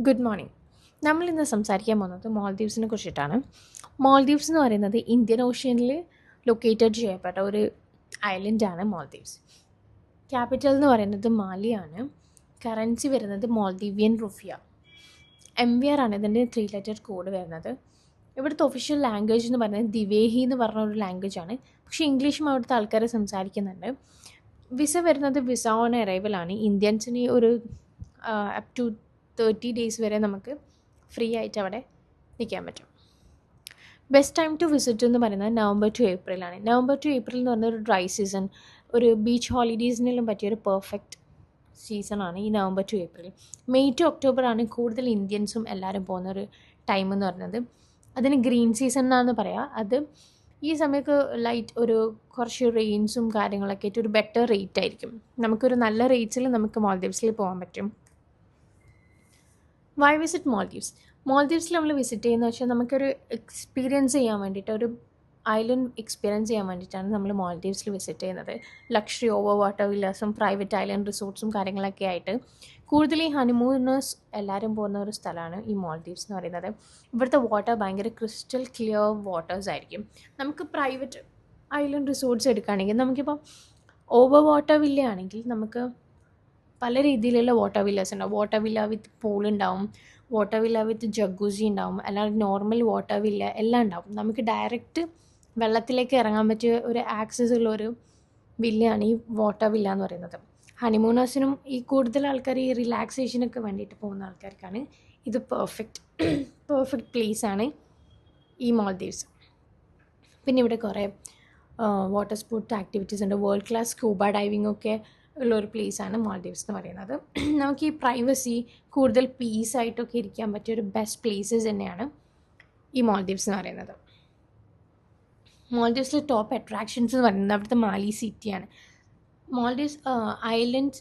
Good morning. നമ്മളിന്ന് സംസാരിക്കാൻ പോകുന്നത് മാൽദീവ്സിനെ കുറിച്ചിട്ടാണ്. മാൽദീവ്സ് എന്ന് പറയുന്നത് ഇന്ത്യൻ ഓഷ്യനിൽ ലൊക്കേറ്റഡ് ചെയ്യപ്പെട്ട ഒരു ഐലൻഡാണ് മാൽദീവ്സ്. ക്യാപിറ്റൽ എന്ന് പറയുന്നത് മാലിയാണ്. കറൻസി വരുന്നത് മാൽദീവിയൻ റുഫിയ. MVR ആണ് ഇതിൻ്റെ 3 ലെറ്റർ കോഡ് വരുന്നത്. ഇവിടുത്തെ ഒഫീഷ്യൽ ലാംഗ്വേജ് എന്ന് പറയുന്നത് ദിവേഹി എന്ന് പറഞ്ഞ ഒരു ലാംഗ്വേജാണ്. പക്ഷേ ഇംഗ്ലീഷും അവിടുത്തെ ആൾക്കാർ സംസാരിക്കുന്നുണ്ട്. വിസ വരുന്നത് വിസ ഓൺ അറൈവലാണ്. ഇന്ത്യൻസിന് ഒരു അപ് ടു 30 ഡേയ്സ് വരെ നമുക്ക് ഫ്രീ ആയിട്ട് അവിടെ നിൽക്കാൻ പറ്റും. ബെസ്റ്റ് ടൈം ടു വിസിറ്റ് എന്ന് പറയുന്നത് നവംബർ ടു ഏപ്രിലാണ്. നവംബർ ടു ഏപ്രിൽ എന്ന് പറഞ്ഞ ഒരു ഡ്രൈ സീസൺ, ഒരു ബീച്ച് ഹോളിഡേയ്സിനെല്ലാം പറ്റിയൊരു പെർഫെക്റ്റ് സീസണാണ് ഈ November to April. May to October ആണ് കൂടുതൽ ഇന്ത്യൻസും എല്ലാവരും പോകുന്നൊരു ടൈം എന്ന് പറയുന്നത്. അതിന് ഗ്രീൻ സീസൺ എന്നാണ് പറയുക. അത് ഈ സമയത്ത് ഒരു കുറച്ച് റെയിൻസും കാര്യങ്ങളൊക്കെ ആയിട്ട് ഒരു ബെറ്റർ റേറ്റ് ആയിരിക്കും. നമുക്കൊരു നല്ല റേറ്റ്സിൽ നമുക്ക് മാൽദീവ്സിൽ പോകാൻ പറ്റും. Y visit Maldives? മാൽദീവ്സിൽ നമ്മൾ വിസിറ്റ് ചെയ്യുന്നത് വെച്ചാൽ നമുക്കൊരു എക്സ്പീരിയൻസ് ചെയ്യാൻ വേണ്ടിയിട്ട്, ഒരു ഐലൻഡ് എക്സ്പീരിയൻസ് ചെയ്യാൻ വേണ്ടിയിട്ടാണ് നമ്മൾ മാൽദീവ്സിൽ വിസിറ്റ് ചെയ്യുന്നത്. ലക്ഷറി ഓവർ വാട്ടർ വില്ലാസും പ്രൈവറ്റ് ഐലൻഡ് റിസോർട്ട്സും കാര്യങ്ങളൊക്കെ ആയിട്ട് കൂടുതൽ ഈ ഹണിമൂണേഴ്സ് എല്ലാവരും പോകുന്ന ഒരു സ്ഥലമാണ് ഈ മാൽദീവ്സ് എന്ന് പറയുന്നത്. ഇവിടുത്തെ വാട്ടർ ഭയങ്കര ക്രിസ്റ്റൽ ക്ലിയർ വാട്ടേഴ്സ് ആയിരിക്കും. നമുക്ക് പ്രൈവറ്റ് ഐലൻഡ് റിസോർട്ട്സ് എടുക്കുകയാണെങ്കിൽ, നമുക്കിപ്പോൾ ഓവർ വാട്ടർ വില്ല ആണെങ്കിൽ നമുക്ക് പല രീതിയിലുള്ള വാട്ടർ വില്ലാസ് ഉണ്ടാവും. വാട്ടർ വില്ല വിത്ത് പൂൾ ഉണ്ടാവും, വാട്ടർ വില്ല വിത്ത് ജഗൂസി ഉണ്ടാവും, അല്ലാതെ നോർമൽ വാട്ടർ വില്ല എല്ലാം ഉണ്ടാവും. നമുക്ക് ഡയറക്റ്റ് വെള്ളത്തിലേക്ക് ഇറങ്ങാൻ പറ്റിയ ഒരു ആക്സസ് ഉള്ള ഒരു വില്ലയാണ് ഈ വാട്ടർ വില്ല എന്ന് പറയുന്നത്. ഹണിമൂണേഴ്സിനും ഈ കൂടുതൽ ആൾക്കാർ ഈ റിലാക്സേഷനൊക്കെ വേണ്ടിയിട്ട് പോകുന്ന ആൾക്കാർക്കാണ് ഇത് പെർഫെക്റ്റ് പ്ലേസാണ് ഈ മാൽദീവ്സ്. പിന്നെ ഇവിടെ കുറേ വാട്ടർ സ്പോർട്സ് ആക്ടിവിറ്റീസ് ഉണ്ട്. വേൾഡ് ക്ലാസ് സ്കൂബ ഡൈവിംഗ് ഒക്കെ ഉള്ളൊരു പ്ലേസാണ് മാൽദീവ്സ് എന്ന് പറയുന്നത്. നമുക്ക് ഈ പ്രൈവസി, കൂടുതൽ പീസായിട്ടൊക്കെ ഇരിക്കാൻ പറ്റിയ ഒരു ബെസ്റ്റ് പ്ലേസസ് തന്നെയാണ് ഈ മാൽദീവ്സ് എന്ന് പറയുന്നത്. മാൽദീവ്സിലെ ടോപ്പ് അട്രാക്ഷൻസ് എന്ന് പറയുന്നത് അവിടുത്തെ മാലി സിറ്റിയാണ്. മാൽദീവ്സ് ഐലൻഡ്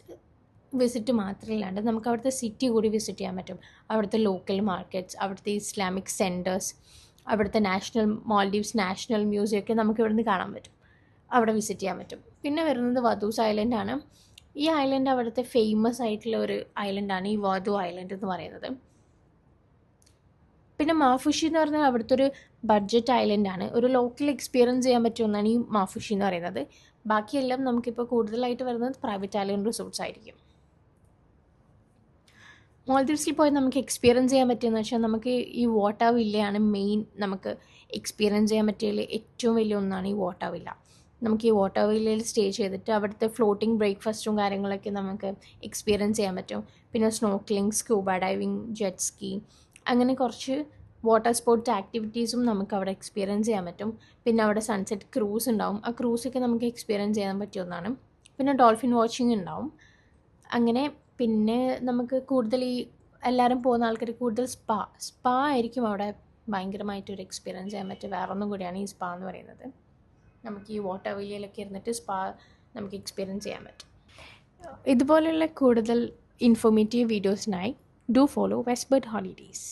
വിസിറ്റ് മാത്രമല്ലാണ്ട് നമുക്ക് അവിടുത്തെ സിറ്റി കൂടി വിസിറ്റ് ചെയ്യാൻ പറ്റും. അവിടുത്തെ ലോക്കൽ മാർക്കറ്റ്സ്, അവിടുത്തെ ഇസ്ലാമിക് സെൻറ്റേഴ്സ്, അവിടുത്തെ മാൽദീവ്സ് നാഷണൽ മ്യൂസിയം ഒക്കെ നമുക്ക് ഇവിടുന്ന് കാണാൻ പറ്റും, അവിടെ വിസിറ്റ് ചെയ്യാൻ പറ്റും. പിന്നെ വരുന്നത് വധൂസ് ഐലൻഡാണ്. ഈ ഐലൻഡ് അവിടുത്തെ ഫേമസ് ആയിട്ടുള്ള ഒരു ഐലൻഡാണ് ഈ വധു ഐലൻഡ് എന്ന് പറയുന്നത്. പിന്നെ മാഫുഷി എന്ന് പറഞ്ഞാൽ അവിടുത്തെ ഒരു ബഡ്ജറ്റ് ഐലൻഡാണ്. ഒരു ലോക്കൽ എക്സ്പീരിയൻസ് ചെയ്യാൻ പറ്റുമെന്നാണ് ഈ മാഫുഷി എന്ന് പറയുന്നത്. ബാക്കിയെല്ലാം നമുക്കിപ്പോൾ കൂടുതലായിട്ട് വരുന്നത് പ്രൈവറ്റ് ഐലൻഡ് റിസോർട്ട്സ് ആയിരിക്കും. മാൽദീവ്സിൽ പോയി നമുക്ക് എക്സ്പീരിയൻസ് ചെയ്യാൻ പറ്റുമെന്ന് വെച്ചാൽ, നമുക്ക് ഈ വാട്ടർ വില്ലയാണ് മെയിൻ. നമുക്ക് എക്സ്പീരിയൻസ് ചെയ്യാൻ പറ്റിയതിൽ ഏറ്റവും വലിയ ഒന്നാണ് ഈ വാട്ടർ വില്ല. നമുക്ക് ഈ വാട്ടർ വില്ലയിൽ സ്റ്റേ ചെയ്തിട്ട് അവിടുത്തെ ഫ്ലോട്ടിംഗ് ബ്രേക്ക്ഫാസ്റ്റും കാര്യങ്ങളൊക്കെ നമുക്ക് എക്സ്പീരിയൻസ് ചെയ്യാൻ പറ്റും. പിന്നെ snorkelling, scuba diving, jet ski, അങ്ങനെ കുറച്ച് വാട്ടർ സ്പോർട്സ് ആക്ടിവിറ്റീസും നമുക്ക് അവിടെ എക്സ്പീരിയൻസ് ചെയ്യാൻ പറ്റും. പിന്നെ അവിടെ സൺസെറ്റ് ക്രൂസ് ഉണ്ടാവും. ആ ക്രൂസൊക്കെ നമുക്ക് എക്സ്പീരിയൻസ് ചെയ്യാൻ പറ്റിയ ഒന്നാണ്. പിന്നെ ഡോൾഫിൻ വാച്ചിങ് ഉണ്ടാവും. അങ്ങനെ പിന്നെ നമുക്ക് കൂടുതൽ ഈ എല്ലാവരും പോകുന്ന ആൾക്കാർ കൂടുതൽ സ്പാ ആയിരിക്കും അവിടെ ഭയങ്കരമായിട്ടൊരു എക്സ്പീരിയൻസ് ചെയ്യാൻ പറ്റും. വേറൊന്നും കൂടിയാണ് ഈ സ്പാ എന്ന് പറയുന്നത്. നമുക്ക് ഈ വാട്ടർ വില്ലയിലൊക്കെ ഇരുന്നിട്ട് സ്പാ നമുക്ക് എക്സ്പീരിയൻസ് ചെയ്യാൻ പറ്റും. ഇതുപോലെയുള്ള കൂടുതൽ ഇൻഫോർമേറ്റീവ് വീഡിയോസിനായി ഡു ഫോളോ വെസ്റ്റ്ബേർഡ് ഹോളിഡേയ്സ്.